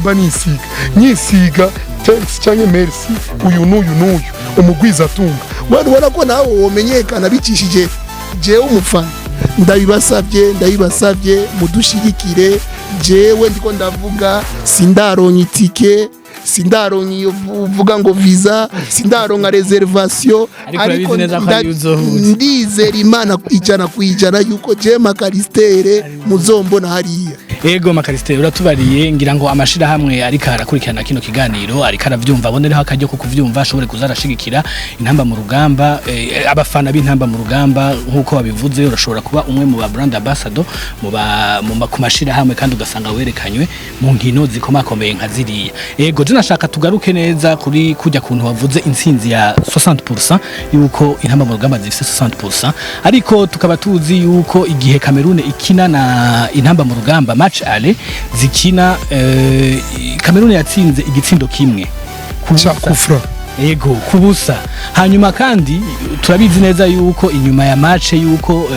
nyisiga thanks cyangwa merci uyu n'uyu umugwiza tunga wabona ko nawe womenyekana bicishije jewe umufana ndabibasabye mudushigikire jewe ndiko ndavuga sindaronka itike sindaronka iyo uvuga ngo visa sindaronka reservation ariko ndizera Imana ijana kwijana yuko je Mackallister muzombona hariya ego Mackallister uratubariye ngira ngo amashira hamwe ariko arakurikirana kino kiganiro ariko aravyumva abonereho akajyo ko kuvyumva ashobore kuzarashigikira intamba mu rugamba abafana b'intamba mu rugamba nkuko babivuze urashobora kuba umwe mu ba brand ambassador mu kumashira hamwe kandi ugasanga werekanywe mu nkino zikomakomeye nka ziriya ego tunashaka tugaruke neza kuri kujya kuntu wavuze intsinzi ya 60% yuko intamba mu rugamba zifise 60% ariko tukaba tuzi yuko igihe Cameroun ikina na intamba mu rugamba match ale zikina Cameroun yatsinze igitsindo kimwe kufra ego kubusa hanyuma kandi turabizi neza yuko inyuma ya match yuko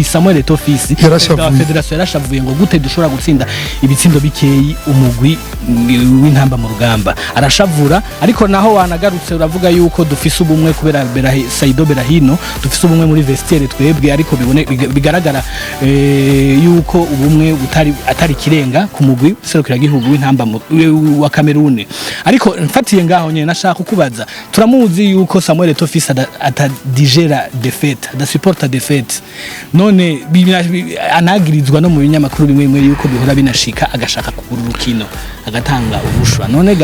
Samuel Etofisi yarashavuye federation yarashavuye ngo gute dushobora gutsinda ibitsindo bikeyi umugwi w'intamba mu rugamba arashavura, ariko naho wanagarutse uravuga yuko dufise ubumwe kubera Berahino dufise ubumwe muri vestiaire twebwe, ariko bigaragara yuko ubumwe atari kirenga ku mugwi serukira gihugu w'intamba wa Cameroun. Ariko mfatiye ngaho nyene nashaka kukubaza, turamuzi yuko Samuel Etofis atadigera defete, adasuporta defete, none anagirizwa no mu binyamakuru bimwe bimwe yuko bihora binashika agashaka kugura urukino agatanga ubushwa, none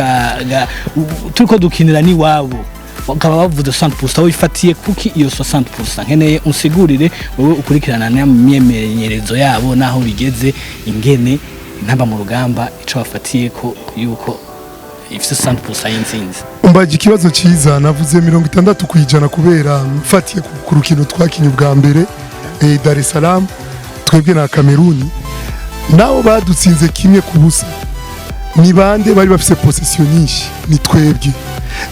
turiko dukinira ni wabo bakaba bavuze 100%, wifatiye kuki iyo 60%? Nkeneye unsigurire wowe ukurikirana n'imyemenyerezo yabo naho bigeze ingene intamba mu rugamba ico bafatiye ko yuko ifise 100% y'intsinzi. Umbaje ikibazo cyiza, navuze 60% kubera mfatiye ku rukino twakinye ubwa mbere Dar es Salaam twebwe na Cameroun, nabo badutsinze kimwe ku busa. Ni bande bari bafise possession nyinshi? Ni twebwe.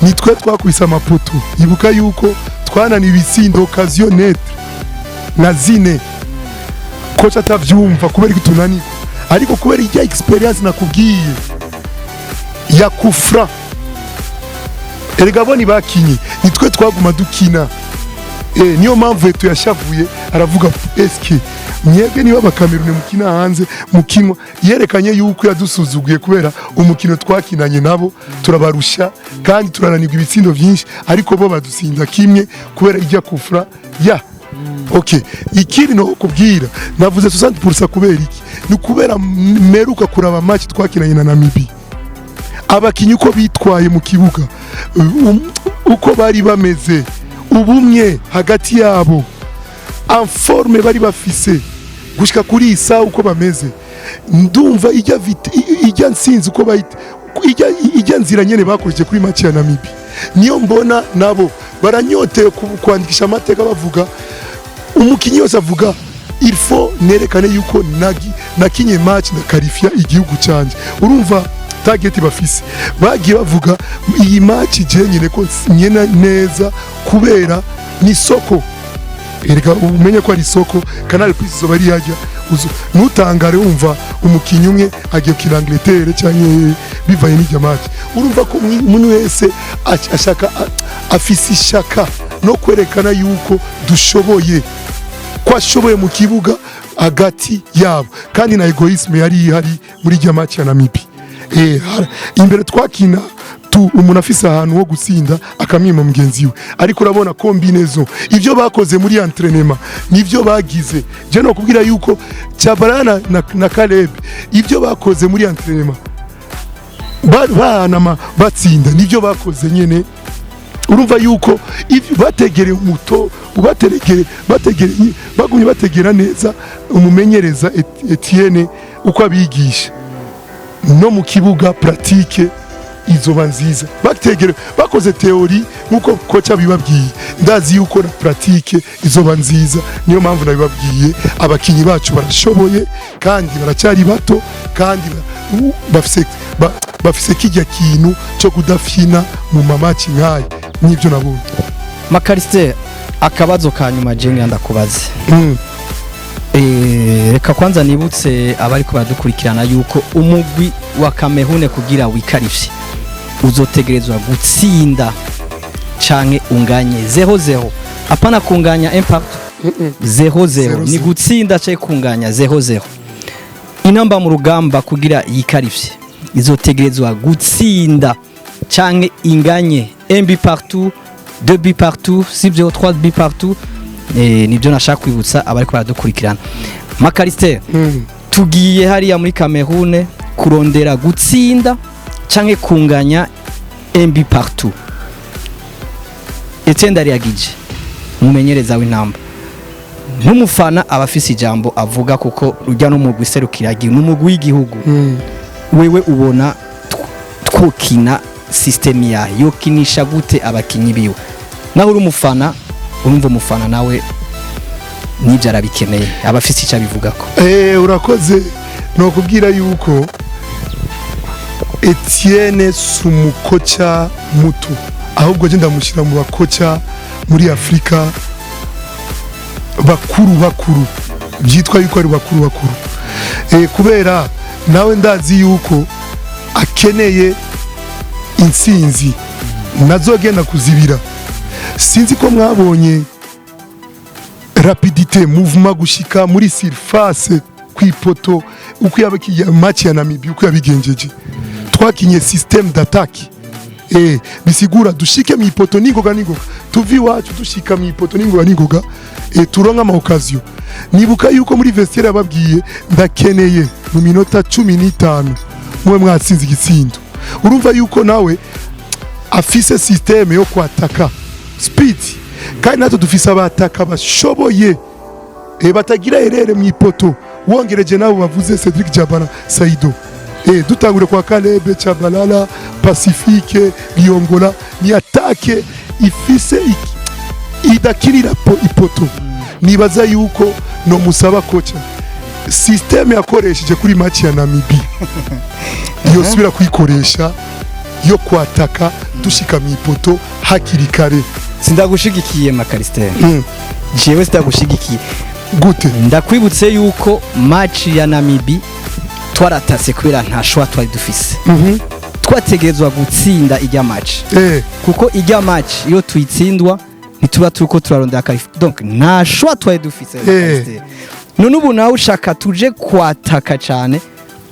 Ni twe twakubise amapoto. Ibuka yuko twanani ibitsindo occasion net na zine kocha atavyumva kubera itunaniko, ariko kubera ijya experience nakubwiye ya kufra erega boni bakinyi nitwe twaguma dukina. Niyo mpamvu eto yashavuye aravuga eske mwebwe niba bakamerune mukina hanze mukinwa, yerekanye yuko yadusuzuguye kubera umukino twakinanye nabo turabarusha kandi turananirwa ibitsindo byinshi, ariko bo badusinda kimwe kubera ijya kufra ya okay. Ikiri no kubwira navuze 60% kubera iki? Ni kubera meruka kuraba match twakinanye na Namibia, abakinyi uko bitwaye mu kibuga, uko bari bameze, ubumwe hagati yabo, informe bari bafise gushika kuri isa uko bameze, ndumva ijya ntsinzi uko bayita ijya nzira nyene bakoresheje kuri match ya Namibia. Niyo mbona nabo baranyoteye kwandikisha amateka bavuga umukinyi wose avuga il faut nerekane yuko nakinye match na qualifia igihugu canje. Urumva target bafise, bagiye bavuga iyi match je nyene ko nyena neza kubera ni soko, erega umenye ko ari soko. Canal Plus zo bari yajya nutangare wumva umukinyi umwe agiye kira Angleterre cyane bivaye n'ijya match. Urumva ko umuntu wese ashaka afise ishaka no kwerekana yuko dushoboye, ko ashoboye mu kibuga hagati yabo, kandi na egoisme yari ihari muri ijya match ya Namibia. Imbere twakina umuntu afise ahantu ho gutsinda akamwima mugenzi we, ariko urabona combinaison ivyo bakoze muri entraînement nivyo bagize. Je no kubwira yuko Chabarana na Caleb ivyo bakoze muri entraînement bana batsinda nivyo bakoze nyene. Urumva yuko bategere umuto bagumye bategera neza umumenyereza Etienne uko abigisha no mu kibuga pratique izoba nziza. Bakoze teori nkuko kocha bibabwiye, ndazi yuko na pratique izoba nziza. Niyo mpamvu nabibabwiye abakinyi bacu barashoboye kandi baracyari bato, kandi bafise kijya kintu cyo kudafina mu mamaci nkaye. Nibyo nabonye. Mackallister, akabazo kanyuma jenga ndakubaze. Reka kwanza nibutse abari ko badukurikirana yuko umugwi wa Cameroun kugira wikarifye uzotegerezwa gutsinda canke unganye 0-0. Apana kunganya impact 0-0, ni gutsinda canke kunganya 0-0. Intamba mu rugamba kugira yikarifye izotegerezwa gutsinda canke inganye 1 but partout, 2 buts partout, 3 buts partout. Nibyo nashaka kwibutsa abari ko baradukurikirana. Mackallister, tugiye hariya muri Cameroun kurondera gutsinda canke kunganya 1 but partout. Etenda ryagije mumenyereza w'intamba nk'umufana abafise ijambo avuga kuko rujya no mu guserukiragira n'umugwi w'igihugu. Wewe ubona twokina system ya yokinisha gute abakinyi biwe? Naho uri umufana, urumva umufana nawe nibyo arabikeneye, abafise icyo abivugako. Urakoze. No kubwira yuko Etienne sumukocha muto, ahubwo je ndamushira mu bakocha muri Afrika bakuru byitwa yuko ari bakuru. Kubera nawe ndazi yuko akeneye intsinzi nazogenda kuzibira. Sinzi ko mwabonye rapidité mouvement gushika muri surface kwipoto uko yabakiye match ya Namibia uko yabigenjeje. Twakinye système d'attaque bisigura dushike mu ipoto ningoga tuvi wacu dushika mu ipoto ningoga turonka ama occasion. Nibuka yuko muri vestiaire yababwiye ndakeneye mu minota 15 mwe mwatsinze igitsindo. Urumva yuko nawe afise système yo kwataka speed kandi nato dufise abataka bashoboye batagira erere mu ipoto. Wongereje nabo bavuze Cédrick Jabana Saido dutangure kwa Kalebe Chabalala Pacifique Biongola ni atake ifise idakirira ipoto. Nibaza yuko no musaba kocha systeme yakoresheje kuri match ya Namibia iyo subira kuyikoresha yo kwataka dushika mu ipoto hakiri kare. Sindagushigikiye Mackallister. Jewe sindagushigikiye gute. Ndakwibutse yuko match ya Namibia twaratase kubera nta shwa twari dufise. Twategerezwa gutsinda ijya match kuko ijya match iyo tuyitsindwa ntituba turiko turarondera karifu. Donc nta shwa twari dufise Mackallister. None ubu nawe ushaka tuje kwataka cyane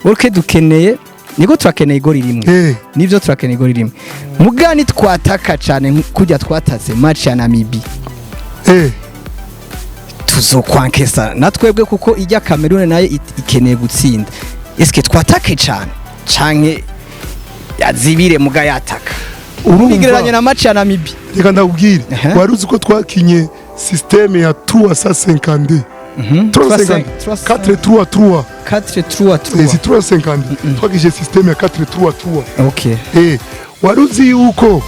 ureke dukeneye niko turakeneye igori rimwe. Nivyo turakeneye igori rimwe. Mugani twataka cyane kujya twataze match ya Namibia tuzokwankesa natwebwe kuko ijya Cameroun nayo ikeneye gutsinda. Eske twatake cyane canke yazibire muga yataka urubigeranye na match ya Namibia. Reka ndakubwire waruzi ko twakinye systeme ya 350 4-3-3 twakije systeme ya 4-3-3. Okay. Waruzi yuko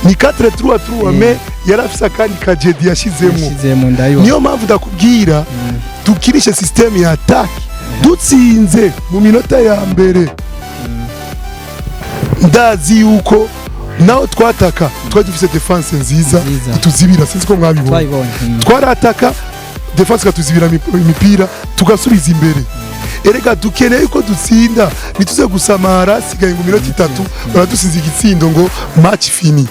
ni 4-3-3 me yarafisa kandi kajedi yashizemo. Niyo mpamvu ndakubwira tukirishe systeme ya attack dutsinze mu minota ya mbere. Ndazi yuko naho twataka twari dufise defense nziza ituzibira. Sinzi ko mwabibona twarataka defense katuzibira imipira tugasubiza imbere. Erega dukeneye ko dutsinda bituze gusamara sigaye mu minota 3 baradusinze igitsindo ngo match fini.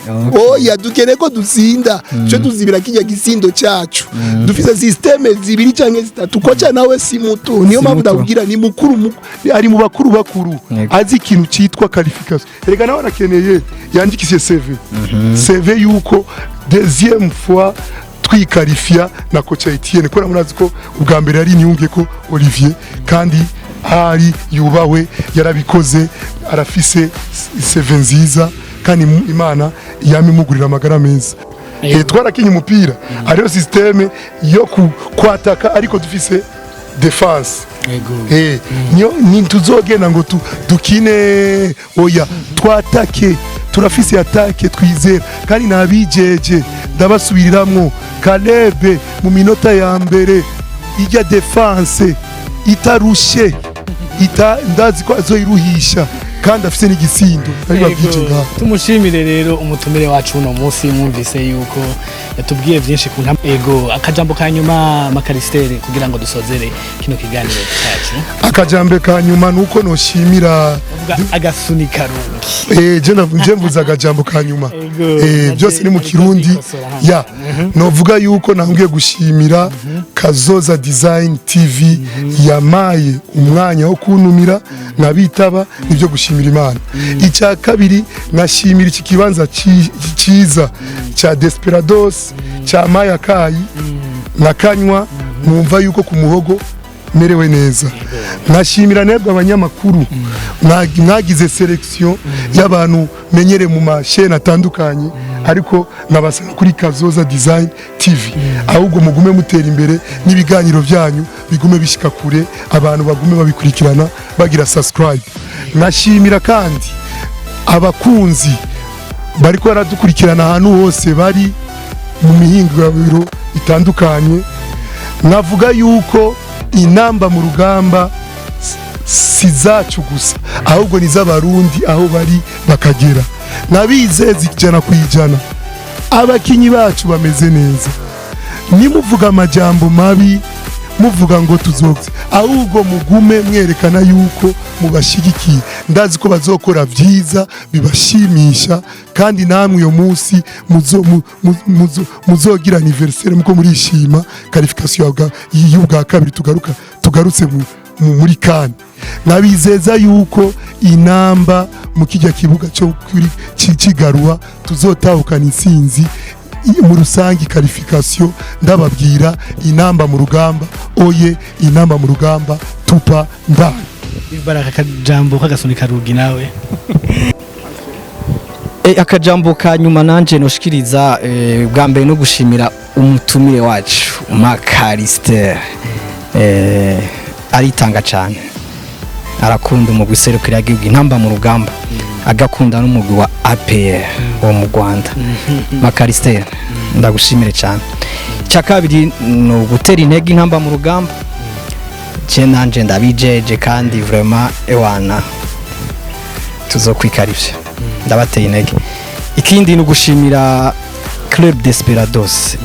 Oya dukeneye ko dutsinda cyo tuzibira kijya gitsindo cyacu. Dufise systeme zibiri canke zitatu kocha nawe si muto. Niyo mpamvu ndabwira ni mukuru ari mu bakuru azi ikintu citwa qualification. Erega nawe arakeneye yandikise CV yuko deuxième fois twikarifia na kocha Etienne ko namunazi ko ubwa mbere ari Nyange ko Olivier kandi hari yubawe yarabikoze arafise CV nziza kandi Imana yamimugurira amagara meza. Twarakinye umupira ariyo systeme yo kwataka ariko dufise defense. Niyo ntituzogenda ngo dukine oya twatake turafise atake twizera kandi nabijeje ndabasubiriramwo. Kalebe mu minota ya mbere ijya defense itarushe ndazi ko azoyiruhisha kandi afise n'igisindo ari babwije ngaho. Tumushimire rero umutumire wacu uno munsi mwumvise yuko yatubwiye byinshi ku akajambo kanyuma Mackallister kugira ngo dusozere kino kiganiro cyacu. Akajambo kanyuma nuko noshimira agasunika rungi. Je mvuza akajambo kanyuma byose ni mu Kirundi ya novuga yuko nangiye gushimira Kazoza Design TV yamaye umwanya wo kuntumira nkabitaba nibyo gushimira Imana. Icya kabiri nashimira iki kibanza cyiza cha Desperados cha Maya Kai nakanywa numva yuko ku muhogo merewe neza. Nashimira nebwe abanyamakuru mwagize selection y'abantu menyere mu mashene atandukanye ariko nabasana kuri Kazoza Design TV ahubwo mugume mutera imbere n'ibiganiro byanyu bigume bishika kure abantu bagume babikurikirana bagira subscribe. Nashimira kandi abakunzi bariko baradukurikirana ahantu hose bari mu mihinguriro itandukanye. Navuga yuko Intamba mu Rugamba si zacu gusa ahubwo ni z'abarundi aho bari bakagera. Nabizeze ijana ku ijana abakinyi bacu bameze neza. Nimuvuga amajambo mabi muvuga ngo tuzoze, ahubwo mugume mwerekana yuko mubashigikiye. Ndazi ko bazokora vyiza bibashimisha, kandi namwe uyo munsi muzogira anniversaire muko murishima qualification y'ubwa kabiri tugarutse muri kane. Nabizeza yuko Intamba mu kijya kibuga cyo kigarua tuzotahukana intsinzi mu rusangi qualification. Ndababwira Intamba mu rugamba, oye Intamba mu rugamba tupa ndani. Ibaraka kajambo kagasoni karugi nawe. Akajambo ka nyuma nanje noshikiriza bwa mbere no gushimira umutumire wacu Mackallister. Aritanga cyane, arakunda umugwi serukira igihugu Intamba mu rugamba, agakunda n'umugwi wa APR wo mu Rwanda. Mackallister ndagushimire cyane. Cya kabiri no gutera intege Intamba mu rugamba, je nanje ndabijeje kandi vraiment ewana tuzokwikarivye, ndabateye intege. Ikindi no gushimira Club Desperados,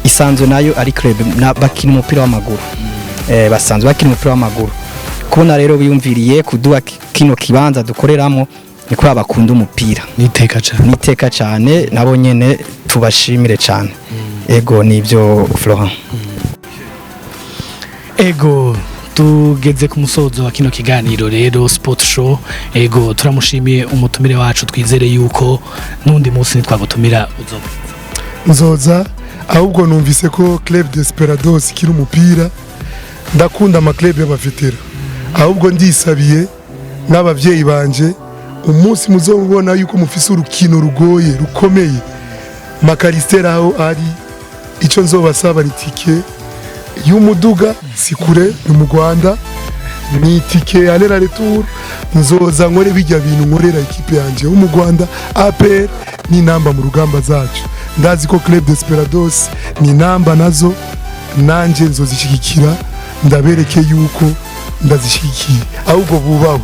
isanzwe nayo ari club bakina umupira w'amaguru, basanzwe bakina umupira w'amaguru. Kubona rero biyumviriye kuduha kino kibanza dukoreramo niko abakunda umupira, niteka cyane nabo nyene tubashimire cyane. Ego nibyo Florent. Ego tugeze ku musozo wa kino kiganiro rero sport show. Ego turamushimiye umutumire wacu, twizere yuko nundi munsi nitwagutumira uzoza. Ahubwo numvise ko Club Desperados kiri umupira, ndakunda ama club y'abavetera, ahubwo ndisabiye n'abavyeyi banje umunsi muzobona yuko mufise urukino rugoye rukomeye Mackallister aho ari, ico nzobasaba ni tike y'umuduga sikure mu Rwanda, ni tike aller retour. Nzoza nkore bijya bintu nkorera equipe yanje yo mu Rwanda APR ni Intamba mu rugamba zacu. Ndazi ko Club Desperados ni Intamba nazo nanje nzozishigikira, ndabereke yuko ndazishikiye, ahubwo bubaho.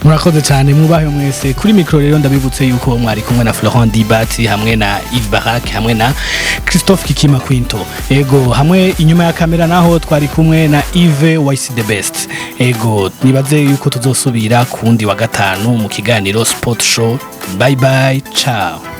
Murakoze cyane, mubahe mwese. Kuri micro rero ndabibutse yuko mwari kumwe na Florent Dibati hamwe na Yves Barak hamwe na Christophe Kikima Quinto. Ego hamwe inyuma ya kamera naho twari kumwe na Yves YC the best. Ego nibaze yuko tuzosubira kundi wa gatanu mu kiganiro Sport Show. Bye bye, ciao.